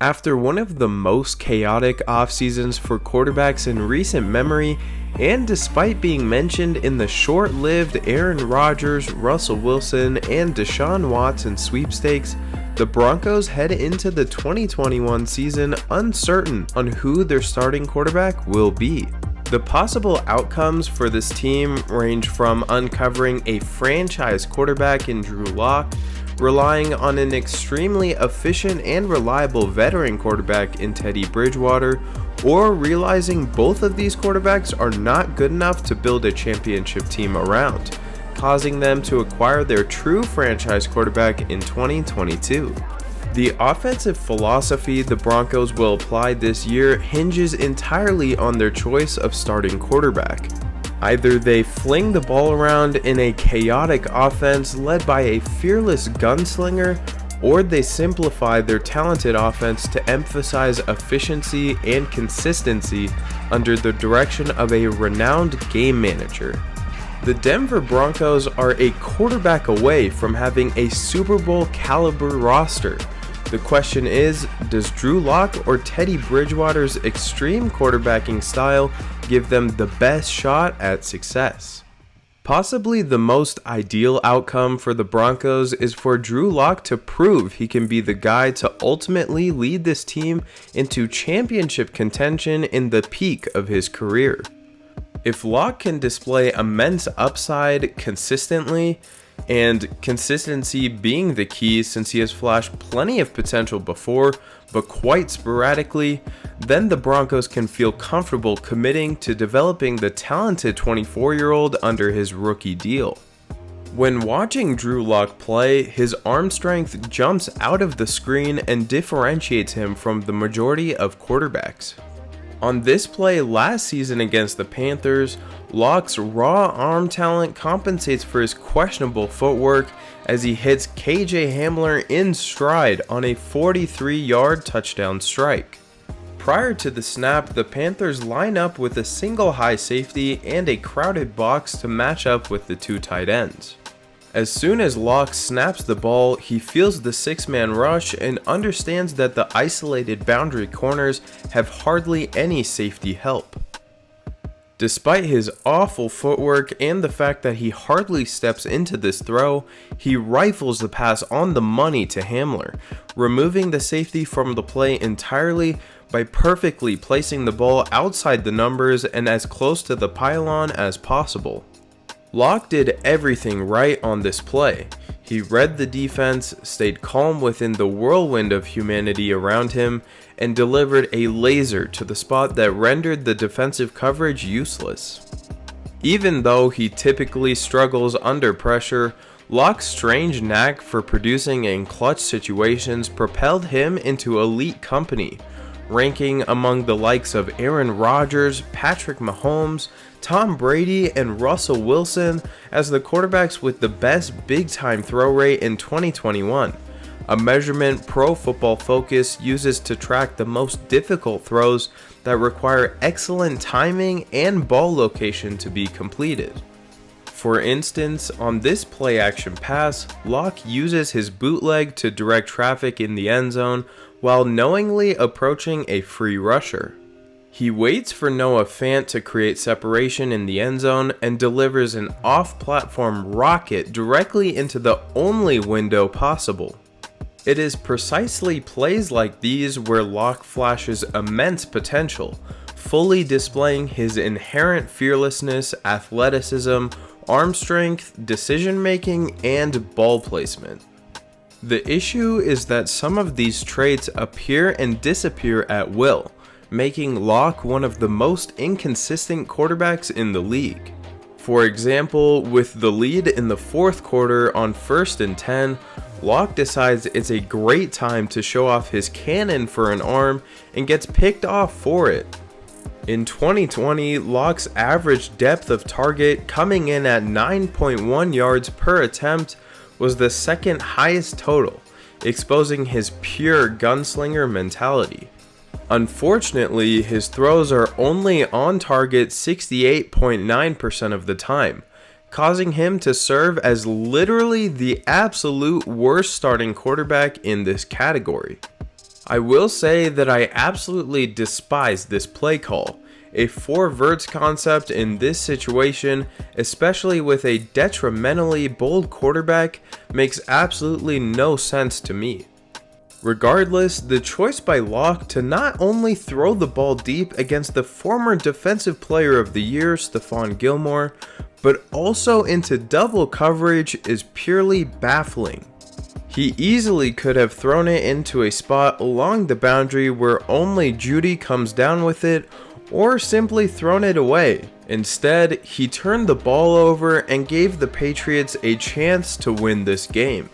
After one of the most chaotic off seasons for quarterbacks in recent memory, and despite being mentioned in the short-lived Aaron Rodgers, Russell Wilson, and Deshaun Watson sweepstakes, the Broncos head into the 2021 season uncertain on who their starting quarterback will be. The possible outcomes for this team range from uncovering a franchise quarterback in Drew Lock, relying on an extremely efficient and reliable veteran quarterback in Teddy Bridgewater, or realizing both of these quarterbacks are not good enough to build a championship team around, causing them to acquire their true franchise quarterback in 2022. The offensive philosophy the Broncos will apply this year hinges entirely on their choice of starting quarterback. Either they fling the ball around in a chaotic offense led by a fearless gunslinger, or they simplify their talented offense to emphasize efficiency and consistency under the direction of a renowned game manager. The Denver Broncos are a quarterback away from having a Super Bowl caliber roster. The question is, does Drew Lock or Teddy Bridgewater's extreme quarterbacking style give them the best shot at success? Possibly the most ideal outcome for the Broncos is for Drew Lock to prove he can be the guy to ultimately lead this team into championship contention in the peak of his career. If Lock can display immense upside consistently, and consistency being the key since he has flashed plenty of potential before, but quite sporadically, then the Broncos can feel comfortable committing to developing the talented 24-year-old under his rookie deal. When watching Drew Lock play, his arm strength jumps out of the screen and differentiates him from the majority of quarterbacks. On this play last season against the Panthers, Lock's raw arm talent compensates for his questionable footwork as he hits KJ Hamler in stride on a 43-yard touchdown strike. Prior to the snap, the Panthers line up with a single high safety and a crowded box to match up with the two tight ends. As soon as Lock snaps the ball, he feels the six-man rush and understands that the isolated boundary corners have hardly any safety help. Despite his awful footwork and the fact that he hardly steps into this throw, he rifles the pass on the money to Hamler, removing the safety from the play entirely by perfectly placing the ball outside the numbers and as close to the pylon as possible. Lock did everything right on this play. He read the defense, stayed calm within the whirlwind of humanity around him, and delivered a laser to the spot that rendered the defensive coverage useless. Even though he typically struggles under pressure, Lock's strange knack for producing in clutch situations propelled him into elite company, ranking among the likes of Aaron Rodgers, Patrick Mahomes, Tom Brady, and Russell Wilson as the quarterbacks with the best big-time throw rate in 2021, a measurement Pro Football Focus uses to track the most difficult throws that require excellent timing and ball location to be completed. For instance, on this play-action pass, Lock uses his bootleg to direct traffic in the end zone while knowingly approaching a free rusher. He waits for Noah Fant to create separation in the end zone and delivers an off-platform rocket directly into the only window possible. It is precisely plays like these where Lock flashes immense potential, fully displaying his inherent fearlessness, athleticism, arm strength, decision-making, and ball placement. The issue is that some of these traits appear and disappear at will, making Lock one of the most inconsistent quarterbacks in the league. For example, with the lead in the fourth quarter on 1st and 10, Lock decides it's a great time to show off his cannon for an arm and gets picked off for it. In 2020, Lock's average depth of target coming in at 9.1 yards per attempt was the second highest total, exposing his pure gunslinger mentality. Unfortunately, his throws are only on target 68.9% of the time, causing him to serve as literally the absolute worst starting quarterback in this category. I will say that I absolutely despise this play call. A 4 verts concept in this situation, especially with a detrimentally bold quarterback, makes absolutely no sense to me. Regardless, the choice by Lock to not only throw the ball deep against the former Defensive Player of the Year, Stephon Gilmore, but also into double coverage is purely baffling. He easily could have thrown it into a spot along the boundary where only Jeudy comes down with it, or simply thrown it away. Instead, he turned the ball over and gave the Patriots a chance to win this game.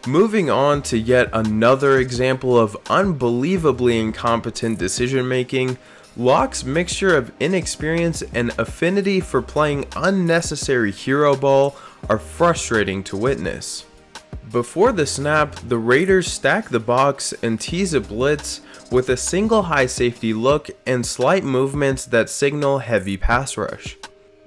Moving on to yet another example of unbelievably incompetent decision making, Lock's mixture of inexperience and affinity for playing unnecessary hero ball are frustrating to witness. Before the snap, the Raiders stack the box and tease a blitz with a single high safety look and slight movements that signal heavy pass rush.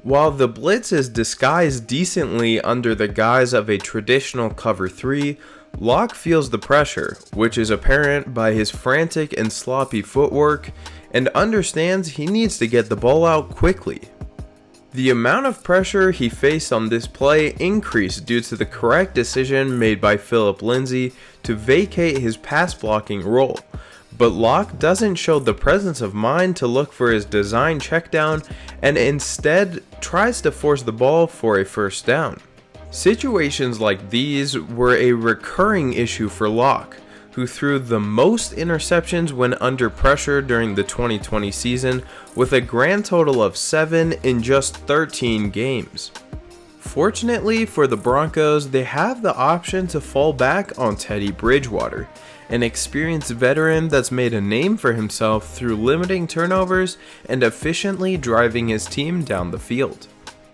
While the blitz is disguised decently under the guise of a traditional cover 3, Lock feels the pressure, which is apparent by his frantic and sloppy footwork, and understands he needs to get the ball out quickly. The amount of pressure he faced on this play increased due to the correct decision made by Phillip Lindsay to vacate his pass blocking role, but Lock doesn't show the presence of mind to look for his design checkdown and instead tries to force the ball for a first down. Situations like these were a recurring issue for Lock, who threw the most interceptions when under pressure during the 2020 season with a grand total of 7 in just 13 games. Fortunately for the Broncos, they have the option to fall back on Teddy Bridgewater, an experienced veteran that's made a name for himself through limiting turnovers and efficiently driving his team down the field.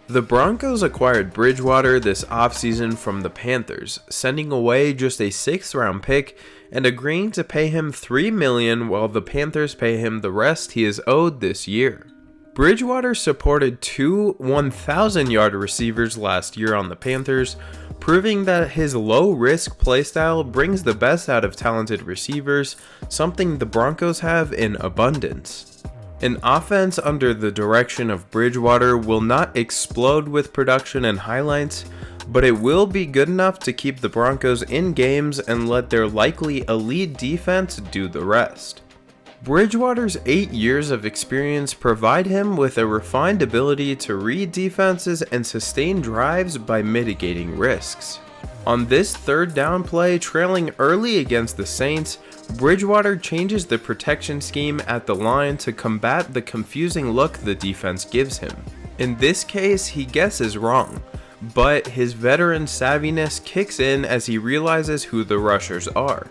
The Broncos acquired Bridgewater this offseason from the Panthers, sending away just a 6th round pick and agreeing to pay him $3 million while the Panthers pay him the rest he is owed this year. Bridgewater supported 2 1,000-yard receivers last year on the Panthers, proving that his low-risk playstyle brings the best out of talented receivers, something the Broncos have in abundance. An offense under the direction of Bridgewater will not explode with production and highlights, but it will be good enough to keep the Broncos in games and let their likely elite defense do the rest. Bridgewater's 8 years of experience provide him with a refined ability to read defenses and sustain drives by mitigating risks. On this 3rd down play, trailing early against the Saints, Bridgewater changes the protection scheme at the line to combat the confusing look the defense gives him. In this case, he guesses wrong, but his veteran savviness kicks in as he realizes who the rushers are.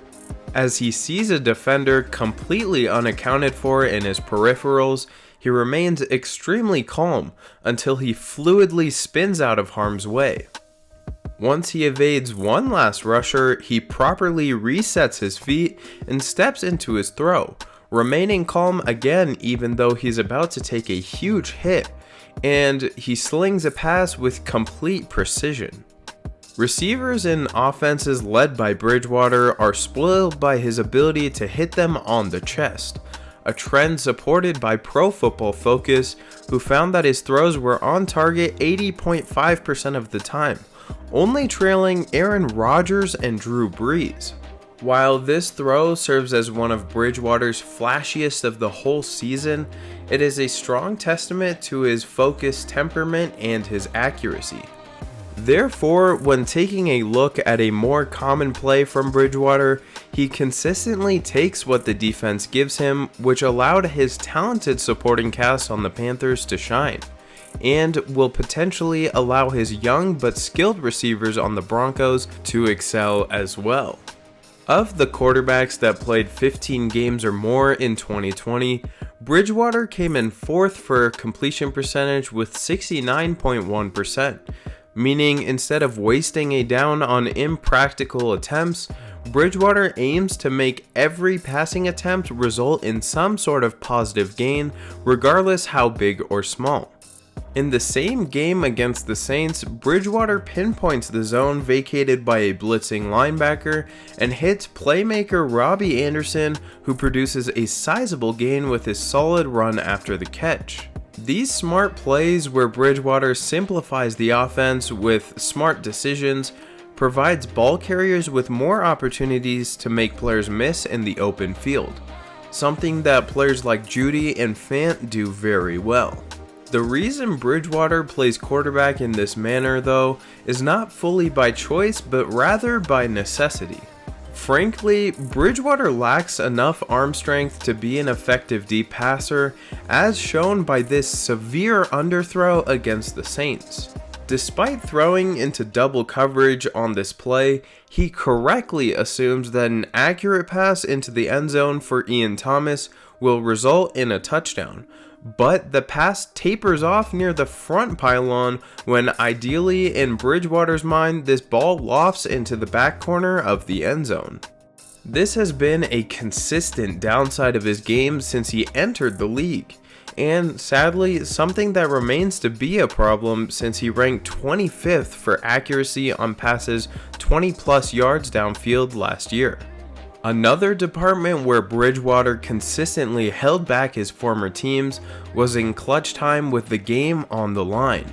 As he sees a defender completely unaccounted for in his peripherals, he remains extremely calm until he fluidly spins out of harm's way. Once he evades one last rusher, he properly resets his feet and steps into his throw, remaining calm again even though he's about to take a huge hit, and he slings a pass with complete precision. Receivers in offenses led by Bridgewater are spoiled by his ability to hit them on the chest, a trend supported by Pro Football Focus, who found that his throws were on target 80.5% of the time, only trailing Aaron Rodgers and Drew Brees. While this throw serves as one of Bridgewater's flashiest of the whole season, it is a strong testament to his focused temperament and his accuracy. Therefore, when taking a look at a more common play from Bridgewater, he consistently takes what the defense gives him, which allowed his talented supporting cast on the Panthers to shine, and will potentially allow his young but skilled receivers on the Broncos to excel as well. Of the quarterbacks that played 15 games or more in 2020, Bridgewater came in 4th for completion percentage with 69.1%, meaning instead of wasting a down on impractical attempts, Bridgewater aims to make every passing attempt result in some sort of positive gain, regardless how big or small. In the same game against the Saints, Bridgewater pinpoints the zone vacated by a blitzing linebacker and hits playmaker Robbie Anderson, who produces a sizable gain with his solid run after the catch. These smart plays where Bridgewater simplifies the offense with smart decisions, provides ball carriers with more opportunities to make players miss in the open field, something that players like Jeudy and Fant do very well. The reason Bridgewater plays quarterback in this manner, though, is not fully by choice but rather by necessity. Frankly, Bridgewater lacks enough arm strength to be an effective deep passer, as shown by this severe underthrow against the Saints. Despite throwing into double coverage on this play, he correctly assumes that an accurate pass into the end zone for Ian Thomas will result in a touchdown, but the pass tapers off near the front pylon when ideally in Bridgewater's mind this ball lofts into the back corner of the end zone. This has been a consistent downside of his game since he entered the league, and sadly something that remains to be a problem since he ranked 25th for accuracy on passes 20 plus yards downfield last year. Another department where Bridgewater consistently held back his former teams was in clutch time with the game on the line.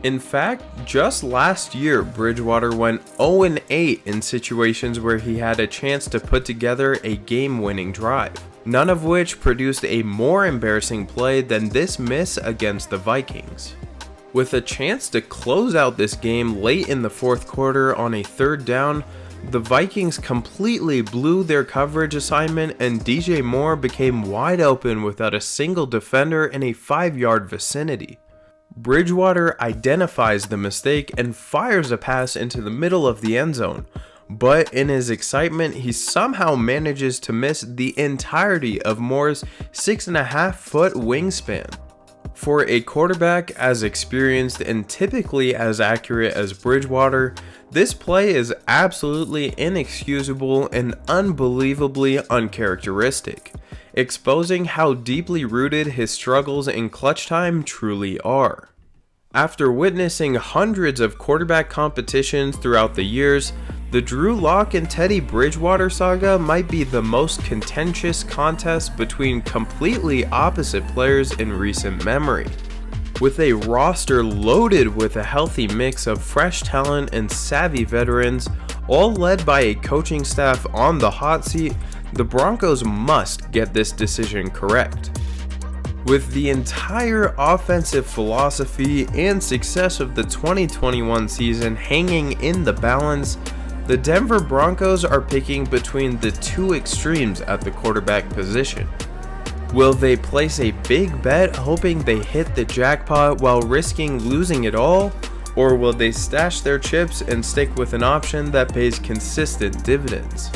In fact, just last year, Bridgewater went 0-8 in situations where he had a chance to put together a game-winning drive, none of which produced a more embarrassing play than this miss against the Vikings. With a chance to close out this game late in the fourth quarter on a third down, the Vikings completely blew their coverage assignment and DJ Moore became wide open without a single defender in a 5-yard vicinity. Bridgewater identifies the mistake and fires a pass into the middle of the end zone, but in his excitement he somehow manages to miss the entirety of Moore's 6.5-foot wingspan. For a quarterback as experienced and typically as accurate as Bridgewater, this play is absolutely inexcusable and unbelievably uncharacteristic, exposing how deeply rooted his struggles in clutch time truly are. After witnessing hundreds of quarterback competitions throughout the years, the Drew Lock and Teddy Bridgewater saga might be the most contentious contest between completely opposite players in recent memory. With a roster loaded with a healthy mix of fresh talent and savvy veterans, all led by a coaching staff on the hot seat, the Broncos must get this decision correct. With the entire offensive philosophy and success of the 2021 season hanging in the balance, the Denver Broncos are picking between the two extremes at the quarterback position. Will they place a big bet hoping they hit the jackpot while risking losing it all? Or will they stash their chips and stick with an option that pays consistent dividends?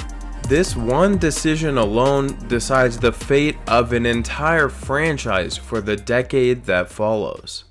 This one decision alone decides the fate of an entire franchise for the decade that follows.